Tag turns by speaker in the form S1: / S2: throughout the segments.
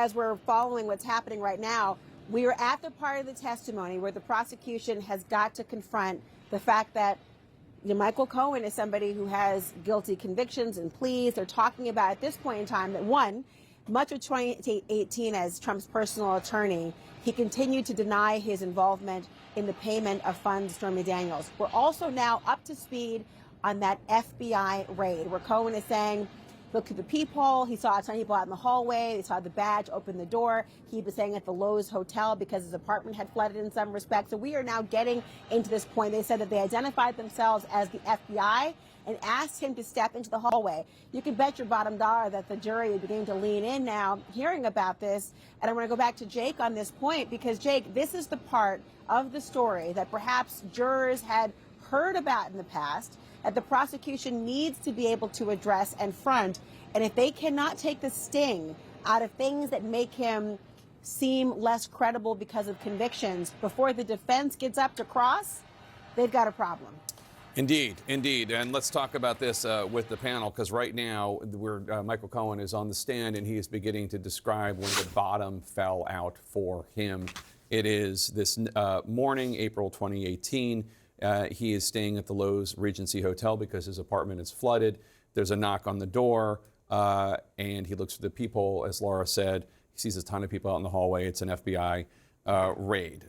S1: as we're following what's happening right now, we are at the part of the testimony where the prosecution has got to confront the fact that Michael Cohen is somebody who has guilty convictions and pleas. They're talking about at this point in time that, one, much of 2018 as Trump's personal attorney, he continued to deny his involvement in the payment of funds to Stormy Daniels. We're also now up to speed on that FBI raid where Cohen is saying, look at the peephole. He saw a ton of people out in the hallway. They saw the badge open the door. He was staying at the Lowe's Hotel because his apartment had flooded in some respects. So we are now getting into this point. They said that they identified themselves as the FBI and asked him to step into the hallway. You can bet your bottom dollar that the jury is beginning to lean in now, hearing about this. And I want to go back to Jake on this point because, Jake, this is the part of the story that perhaps jurors had heard about in the past that the prosecution needs to be able to address and front. And if they cannot take the sting out of things that make him seem less credible because of convictions before the defense gets up to cross, they've got a problem.
S2: Indeed, indeed. And let's talk about this with the panel, because right now Michael Cohen is on the stand and he is beginning to describe when the bottom fell out for him. It is this morning, April 2018. He is staying at the Lowe's Regency Hotel because his apartment is flooded. There's a knock on the door, and he looks for the people, as Laura said. He sees a ton of people out in the hallway. It's an FBI raid.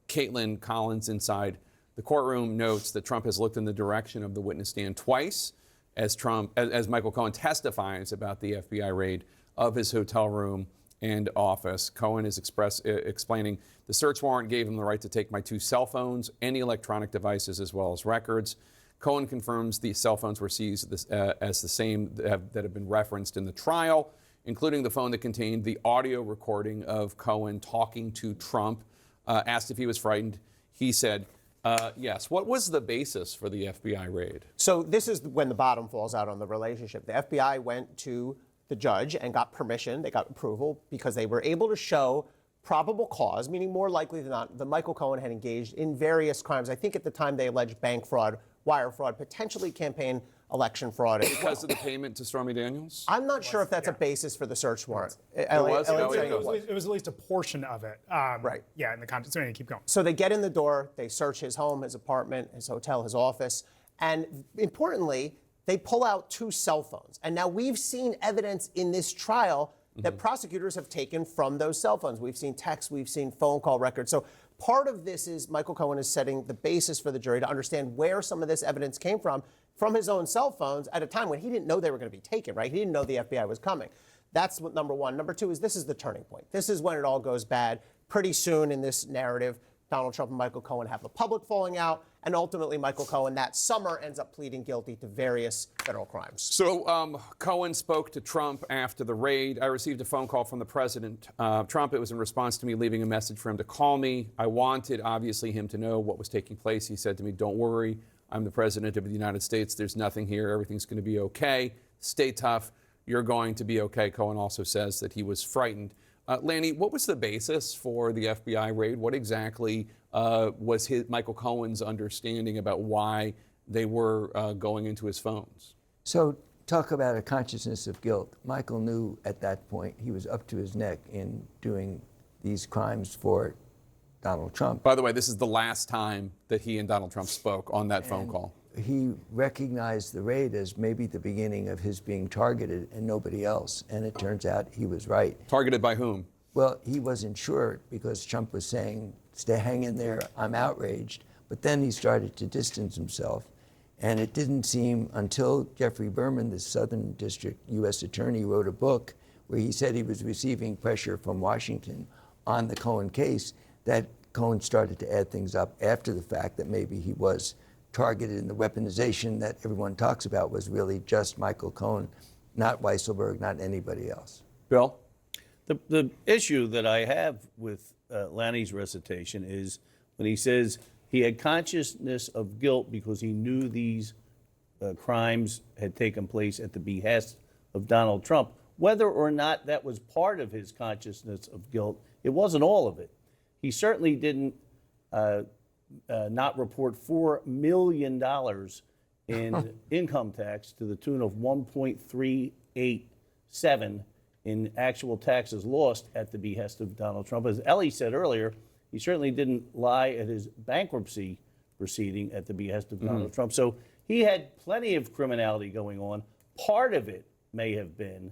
S2: Caitlin Collins inside the courtroom notes that Trump has looked in the direction of the witness stand twice as Michael Cohen testifies about the FBI raid of his hotel room and office. Cohen is explaining the search warrant gave him the right to take my 2 cell phones, any electronic devices, as well as records. Cohen confirms the cell phones were seized as the same that have been referenced in the trial, including the phone that contained the audio recording of Cohen talking to Trump. Asked if he was frightened, he said yes. What was the basis for the FBI raid?
S3: So this is when the bottom falls out on the relationship. The FBI went to the judge and got permission, they got approval, because they were able to show probable cause, meaning more likely than not, that Michael Cohen had engaged in various crimes. I think at the time they alleged bank fraud, wire fraud, potentially campaign election fraud.
S2: Because of the payment to Stormy Daniels?
S3: I'm not sure if that's a basis for the search warrant.
S4: It was at least a portion of it.
S3: Right.
S4: Yeah, in the context. So anyway, keep going.
S3: So they get in the door, they search his home, his apartment, his hotel, his office, and importantly, they pull out 2 cell phones. And now we've seen evidence in this trial that prosecutors have taken from those cell phones. We've seen texts, we've seen phone call records. So part of this is Michael Cohen is setting the basis for the jury to understand where some of this evidence came from his own cell phones at a time when he didn't know they were going to be taken, right? He didn't know the FBI was coming. That's what number one. Number two is this is the turning point. This is when it all goes bad. Pretty soon in this narrative, Donald Trump and Michael Cohen have the public falling out, and ultimately Michael Cohen that summer ends up pleading guilty to various federal crimes.
S2: So Cohen spoke to Trump after the raid. I received a phone call from the president, Trump. It was in response to me leaving a message for him to call me. I wanted, obviously, him to know what was taking place. He said to me, don't worry, I'm the president of the United States. There's nothing here. Everything's going to be okay. Stay tough. You're going to be okay. Cohen also says that he was frightened. Lanny, what was the basis for the FBI raid? What exactly was Michael Cohen's understanding about why they were going into his phones?
S5: So talk about a consciousness of guilt. Michael knew at that point he was up to his neck in doing these crimes for Donald Trump.
S2: By the way, this is the last time that he and Donald Trump spoke on that phone call.
S5: He recognized the raid as maybe the beginning of his being targeted and nobody else. And it turns out he was right.
S2: Targeted by whom?
S5: Well, he wasn't sure because Trump was saying, stay hanging there, I'm outraged. But then he started to distance himself. And it didn't seem until Jeffrey Berman, the Southern District U.S. Attorney, wrote a book where he said he was receiving pressure from Washington on the Cohen case that Cohen started to add things up after the fact that maybe he was targeted, and the weaponization that everyone talks about was really just Michael Cohen, not Weisselberg, not anybody else.
S2: Bill?
S6: The issue that I have with Lanny's recitation is when he says he had consciousness of guilt because he knew these crimes had taken place at the behest of Donald Trump. Whether or not that was part of his consciousness of guilt, it wasn't all of it. He certainly didn't not report $4 million in income tax to the tune of 1.387 in actual taxes lost at the behest of Donald Trump. As Ellie said earlier, he certainly didn't lie at his bankruptcy proceeding at the behest of Donald Trump. So he had plenty of criminality going on. Part of it may have been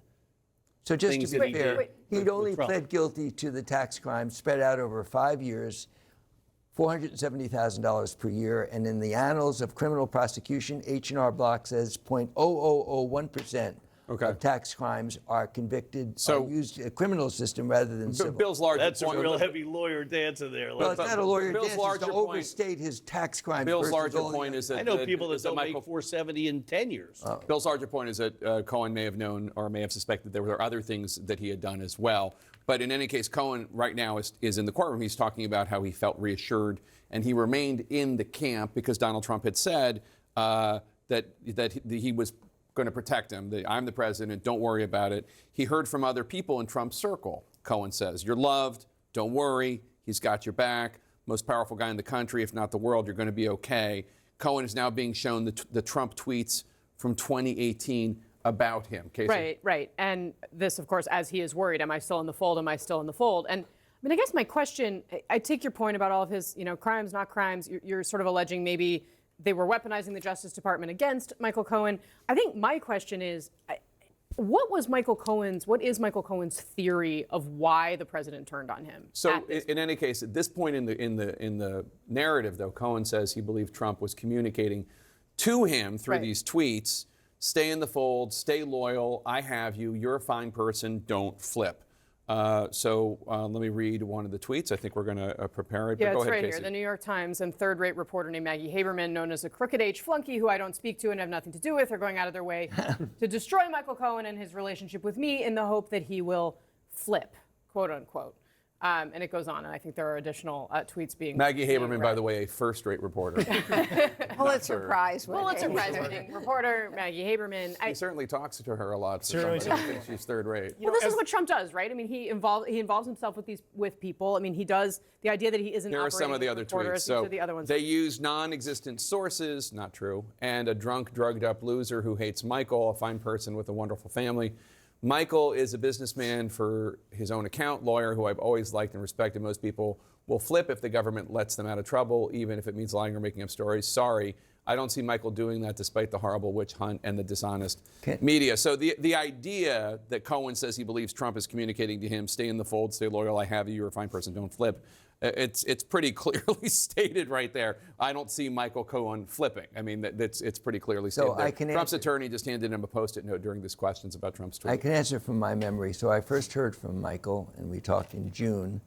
S5: So just
S6: things
S5: to
S6: that
S5: be
S6: he
S5: fair,
S6: did
S5: he'd
S6: with
S5: only
S6: Trump.
S5: pled guilty to the tax crime spread out over 5 years, $470,000 per year, and in the annals of criminal prosecution, H&R Block says 0.0001%
S2: Okay.
S5: of tax crimes are convicted,
S2: So-
S5: are used a criminal system rather than civil.
S2: Bill's larger
S6: That's a
S2: point.
S6: real heavy lawyer dance in there.
S5: Well, it's not a lawyer
S2: Bill's
S5: dance, it's
S2: larger
S5: to
S2: point-
S5: overstate his tax crimes.
S2: Bill's
S5: versus
S2: larger
S5: all the
S2: point
S5: other-
S2: is that
S6: I know people that
S2: is that
S6: don't make
S2: Michael
S6: 470 in 10 years.
S2: Bill's larger point is that Cohen may have known or may have suspected there were other things that he had done as well. But in any case, Cohen right now is in the courtroom. He's talking about how he felt reassured, and he remained in the camp because Donald Trump had said that he was going to protect him. That I'm the president. Don't worry about it. He heard from other people in Trump's circle. Cohen says, "You're loved. Don't worry. He's got your back. Most powerful guy in the country, if not the world. You're going to be okay." Cohen is now being shown the Trump tweets from 2018 about him. Casey?
S7: Right. And this, of course, as he is worried, am I still in the fold? Am I still in the fold? And I mean, I guess my question, I take your point about all of his, crimes, not crimes. You're sort of alleging maybe they were weaponizing the Justice Department against Michael Cohen. I think my question is, what is Michael Cohen's theory of why the president turned on him?
S2: So in any case, at this point in the narrative, though, Cohen says he believed Trump was communicating to him through
S7: Right.
S2: these tweets, "Stay in the fold, stay loyal, I have you, you're a fine person, don't flip." Let me read one of the tweets. I think we're going to prepare it.
S7: Yeah,
S2: but go
S7: it's
S2: ahead,
S7: right
S2: Casey.
S7: here. The New York Times and third-rate reporter named Maggie Haberman, known as a crooked H flunky who I don't speak to and have nothing to do with, are going out of their way to destroy Michael Cohen and his relationship with me in the hope that he will flip, quote unquote. And it goes on, and I think there are additional tweets being
S2: Maggie Haberman, by
S7: read.
S2: the way, a first-rate reporter.
S1: Pulitzer Prize
S7: Pulitzer Prize-winning reporter Maggie Haberman.
S2: He certainly talks to her a lot. For
S4: Certainly
S2: somebody who thinks she's third-rate.
S7: Well, this is what Trump does, right? I mean, he involves himself with people. I mean, he does the idea that he isn't.
S2: Here are some of the other tweets.
S7: These
S2: So
S7: are the other ones.
S2: they use non-existent sources, not true, and a drunk, drugged-up loser who hates Michael, a fine person with a wonderful family. Michael is a businessman for his own account, lawyer who I've always liked and respected. Most people will flip if the government lets them out of trouble, even if it means lying or making up stories. Sorry, I don't see Michael doing that despite the horrible witch hunt and the dishonest media. So the idea that Cohen says he believes Trump is communicating to him, stay in the fold, stay loyal, I have you, you're a fine person, don't flip. It's pretty clearly stated right there. I don't see Michael Cohen flipping. I mean, it's pretty clearly stated
S5: So
S2: there.
S5: I can
S2: Trump's
S5: answer-
S2: attorney just handed him a Post-it note during these questions about Trump's tweet.
S5: I can answer from my memory. So I first heard from Michael, and we talked in June.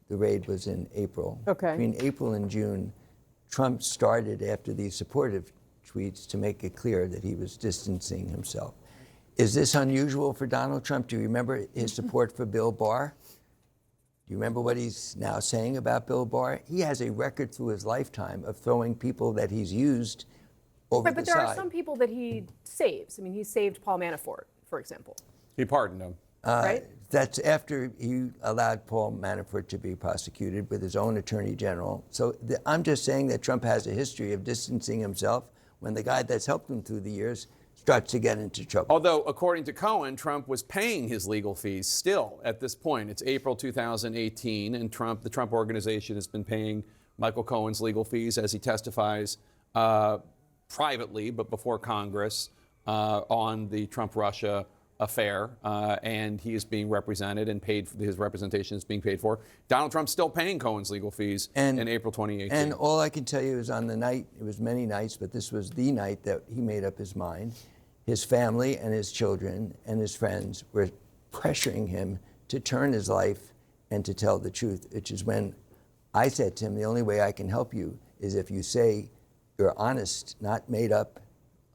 S5: The raid was in April.
S7: Okay.
S5: Between April and June, Trump started, after these supportive tweets, to make it clear that he was distancing himself. Is this unusual for Donald Trump? Do you remember his support for Bill Barr? Do you remember what he's now saying about Bill Barr? He has a record through his lifetime of throwing people that he's used over
S7: Right,
S5: the
S7: but there
S5: side.
S7: are some people that he saves. I mean, he saved Paul Manafort, for example.
S2: He pardoned him.
S7: Right?
S5: That's after he allowed Paul Manafort to be prosecuted with his own attorney general. So I'm just saying that Trump has a history of distancing himself when the guy that's helped him through the years starts to get into trouble.
S2: Although, according to Cohen, Trump was paying his legal fees still at this point. It's April 2018, and the Trump organization has been paying Michael Cohen's legal fees as he testifies privately, but before Congress, on the Trump-Russia affair, and he is being represented and paid. His representation is being paid for. Donald Trump's still paying Cohen's legal fees in April 2018.
S5: And all I can tell you is on the night, it was many nights, but this was the night that he made up his mind. His family and his children and his friends were pressuring him to turn his life and to tell the truth, which is when I said to him, the only way I can help you is if you say you're honest, not made up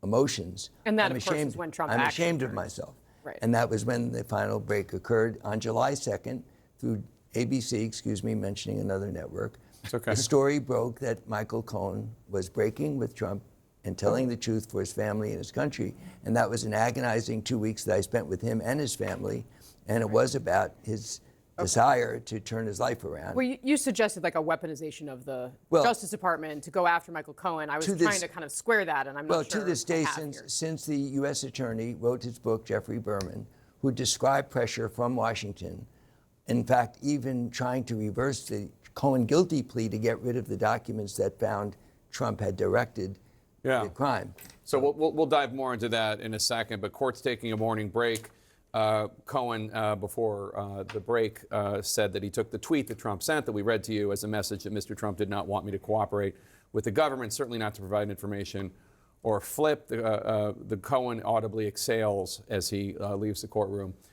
S5: emotions.
S7: And that,
S5: I'm
S7: of course, is
S5: ashamed,
S7: when Trump
S5: I'm
S7: actually
S5: ashamed of
S7: turned.
S5: myself.
S7: Right.
S5: And that was when the final break occurred on July 2nd through ABC, mentioning another network.
S2: It's okay.
S5: The story broke that Michael Cohen was breaking with Trump and telling the truth for his family and his country. And that was an agonizing 2 weeks that I spent with him and his family. And it was about his desire to turn his life around.
S7: Well, you suggested like a weaponization of the
S5: Well,
S7: Justice Department to go after Michael Cohen. I was
S5: to
S7: trying
S5: this-
S7: to kind of square that, and I'm not
S5: Well,
S7: sure.
S5: to this
S7: I
S5: day,
S7: have here.
S5: since the U.S. attorney wrote his book, Jeffrey Berman, who described pressure from Washington. In fact, even trying to reverse the Cohen guilty plea to get rid of the documents that found Trump had directed the crime.
S2: So we'll dive more into that in a second, but court's taking a morning break. Cohen, before the break, said that he took the tweet that Trump sent that we read to you as a message that Mr. Trump did not want me to cooperate with the government, certainly not to provide information or flip. The Cohen audibly exhales as he leaves the courtroom.